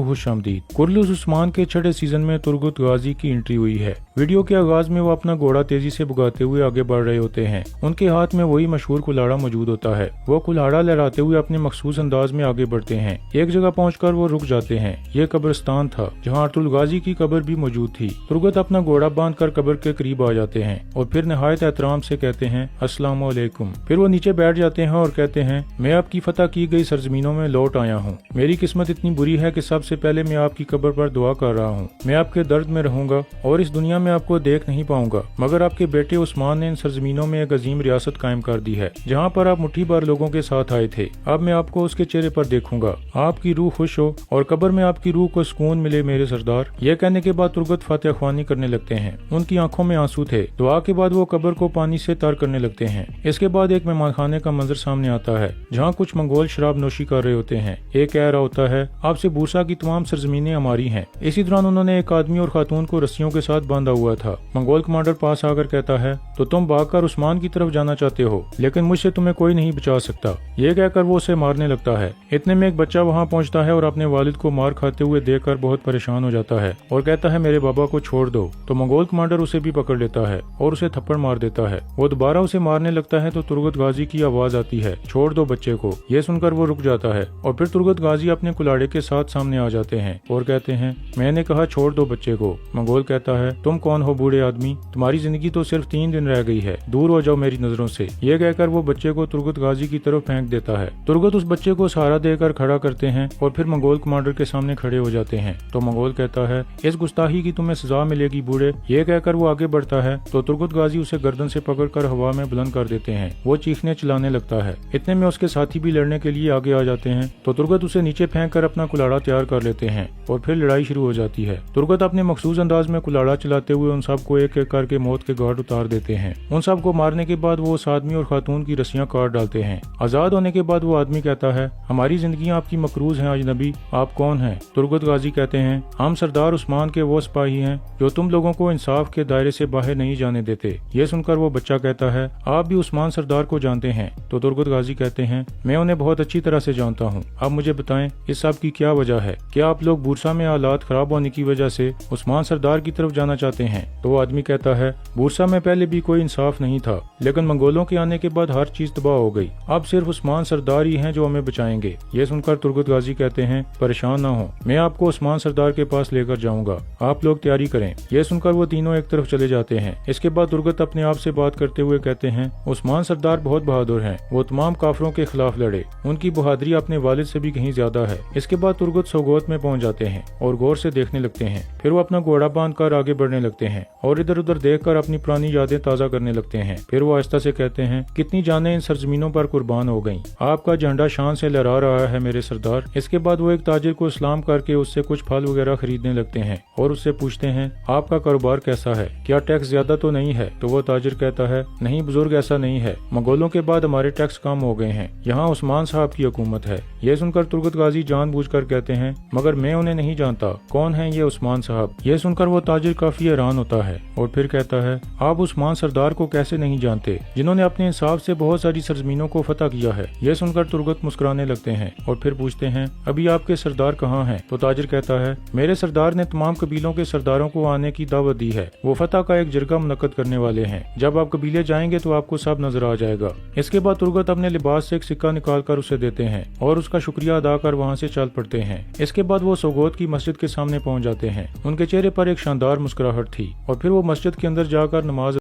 खुश आमदीद। कुर्लुस उस्मान के छठे सीजन में तुर्गुत गाजी की एंट्री हुई है। वीडियो के आगाज में वो अपना घोड़ा तेजी से भगाते हुए आगे बढ़ रहे होते हैं। उनके हाथ में वही मशहूर कुल्हाड़ा मौजूद होता है। वो कुल्हाड़ा लहराते हुए अपने मखसूस अंदाज में आगे बढ़ते हैं। एक जगह पहुंचकर वो रुक जाते हैं। ये कब्रिस्तान था जहाँ अर्तुल गाजी की कब्र भी मौजूद थी। तुर्गत अपना घोड़ा बांधकर कब्र के करीब आ जाते हैं और फिर निहायत एहतराम से कहते हैं अस्सलामु अलैकुम। फिर वो नीचे बैठ जाते हैं और कहते हैं मैं आपकी फतह की गई सरजमीनों में लौट आया हूँ। मेरी किस्मत इतनी बुरी है कि सबसे पहले मैं आपकी कब्र पर दुआ कर रहा हूँ। मैं आपके दर्द में रहूंगा और इस दुनिया में आपको देख नहीं पाऊंगा, मगर आपके बेटे उस्मान ने इन सरजमीनों में एक अजीम रियासत कायम कर दी है जहाँ पर आप मुट्ठी भर लोगों के साथ आए थे। अब मैं आपको उसके चेहरे पर देखूंगा। आपकी रूह खुश हो और कब्र में आपकी रूह को सुकून मिले मेरे सरदार। यह कहने के बाद तुर्गत फातिहा ख्वानी करने लगते हैं। उनकी आंखों में आंसू थे। दुआ के बाद वो कब्र को पानी से तर करने लगते हैं। इसके बाद एक मेहमानखाने का मंजर सामने आता है जहाँ कुछ मंगोल शराब नोशी कर रहे होते हैं। एक कह रहा होता है आपसे बूरसा की तमाम सरजमीनें हमारी हैं। इसी दौरान उन्होंने एक आदमी और खातून को रस्सियों के साथ बांधा हुआ था। मंगोल कमांडर पास आकर कहता है तो तुम भागकर उस्मान की तरफ जाना चाहते हो, लेकिन मुझसे तुम्हें कोई नहीं बचा सकता। ये कहकर वो उसे मारने लगता है। इतने में एक बच्चा वहाँ पहुँचता है और अपने वालिद को मार खाते हुए देखकर बहुत परेशान हो जाता है और कहता है मेरे बाबा को छोड़ दो। तो मंगोल कमांडर उसे भी पकड़ लेता है और उसे थप्पड़ मार देता है। वो दोबारा उसे मारने लगता है तो तुर्गत गाजी की आवाज आती है छोड़ दो बच्चे को। ये सुनकर वो रुक जाता है और फिर तुर्गत गाजी अपने कुल्हाड़े के साथ सामने आ जाते हैं और कहते हैं मैंने कहा छोड़ दो बच्चे को। मंगोल कहता है तुम कौन हो बूढ़े आदमी, तुम्हारी जिंदगी तो सिर्फ 3 दिन रह गई है, दूर हो जाओ मेरी नजरों से। ये कहकर वो बच्चे को तुर्गत गाजी की तरफ फेंक देता है। तुर्गत उस बच्चे को सहारा देकर खड़ा करते हैं और फिर मंगोल कमांडर के सामने खड़े हो जाते हैं। तो मंगोल कहता है इस गुस्ताखी की तुम्हें सजा मिलेगी बूढ़े। ये कहकर वो आगे बढ़ता है तो तुर्गत गाजी उसे गर्दन से पकड़कर हवा में बुलंद कर देते हैं। वो चीखने चिल्लाने लगता है। इतने में उसके साथी भी लड़ने के लिए आगे आ जाते हैं तो तुर्गत उसे नीचे फेंक कर अपना कुल्हाड़ा तैयार कर लेते हैं और फिर लड़ाई शुरू हो जाती है। तुर्गत अपने मखसूस अंदाज में कुल्हाड़ा चलाते हुए उन सब को एक एक करके मौत के घाट उतार देते हैं। उन सब को मारने के बाद वो उस आदमी और खातून की रस्सियां काट डालते हैं। आजाद होने के बाद वो आदमी कहता है हमारी जिंदगी आपकी मकरूज है अजनबी, आप कौन हैं? तुर्गत गाजी कहते हैं हम सरदार उस्मान के वो सिपाही हैं जो तुम लोगों को इंसाफ के दायरे से बाहर नहीं जाने देते। ये सुनकर वो बच्चा कहता है आप भी उस्मान सरदार को जानते हैं? तो तुर्गत गाजी कहते हैं मैं उन्हें बहुत अच्छी तरह से जानता हूँ। अब मुझे बताएं इस सब की क्या वजह है? क्या आप लोग बूरसा में हालात खराब होने की वजह से उस्मान सरदार की तरफ जाना चाहते हैं? तो वो आदमी कहता है बूरसा में पहले भी कोई इंसाफ नहीं था, लेकिन मंगोलों के आने के बाद हर चीज तबाह हो गई। अब सिर्फ उस्मान सरदार ही हैं जो हमें बचाएंगे। ये सुनकर तुर्गत गाजी कहते हैं परेशान ना हो, मैं आपको उस्मान सरदार के पास लेकर जाऊंगा, आप लोग तैयारी करें। ये सुनकर वो तीनों एक तरफ चले जाते हैं। इसके बाद तुर्गत अपने आप से बात करते हुए कहते हैं उस्मान सरदार बहुत बहादुर हैं, वो तमाम काफिरों के खिलाफ लड़े, उनकी बहादुरी अपने वालिद से भी कहीं ज्यादा है। इसके बाद तुर्गत सोगोत में पहुंच जाते हैं और गौर से देखने लगते हैं। फिर वो अपना घोड़ा बांध कर आगे बढ़ने लगते हैं और इधर उधर देखकर अपनी पुरानी यादें ताजा करने लगते हैं। फिर वो आहिस्ता से कहते हैं कितनी जानें इन सरजमीनों पर कुर्बान हो गईं, आपका झंडा शान से लहरा रहा है मेरे सरदार। इसके बाद वो एक ताजिर को सलाम करके उससे कुछ फल वगैरह खरीदने लगते हैं और उससे पूछते हैं आपका कारोबार कैसा है, क्या टैक्स ज्यादा तो नहीं है? तो वो ताजिर कहता है नहीं बुजुर्ग ऐसा नहीं है, मंगोलों के बाद हमारे टैक्स कम हो गए हैं, यहाँ उस्मान साहब की हुकूमत है। ये सुनकर तुर्गत गाजी जानबूझकर कहते हैं मगर मैं उन्हें नहीं जानता, कौन है ये उस्मान साहब? ये सुनकर वो ताजिर काफी हैरान होता है और फिर कहता है आप उस्मान सरदार को कैसे नहीं जानते जिन्होंने अपने इंसाफ से बहुत सारी सरजमीनों को फतह किया है? ये सुनकर तुर्गत मुस्कुराने लगते हैं और फिर पूछते हैं अभी आपके सरदार कहाँ हैं? तो ताजिर कहता है मेरे सरदार ने तमाम कबीलों के सरदारों को आने की दावत दी है, वो फतह का एक जरगा मुनक्कद करने वाले हैं, जब आप कबीले जाएंगे तो आपको सब नजर आ जाएगा। इसके बाद तुर्गत अपने लिबास से एक सिक्का निकाल कर उसे देते हैं और उसका शुक्रिया अदा कर वहाँ से चल पड़ते हैं। इसके बाद वो सोगोत की मस्जिद के सामने पहुँच जाते हैं। उनके चेहरे पर एक शानदार मुस्कुराहट थी और फिर वो मस्जिद के अंदर जाकर नमाज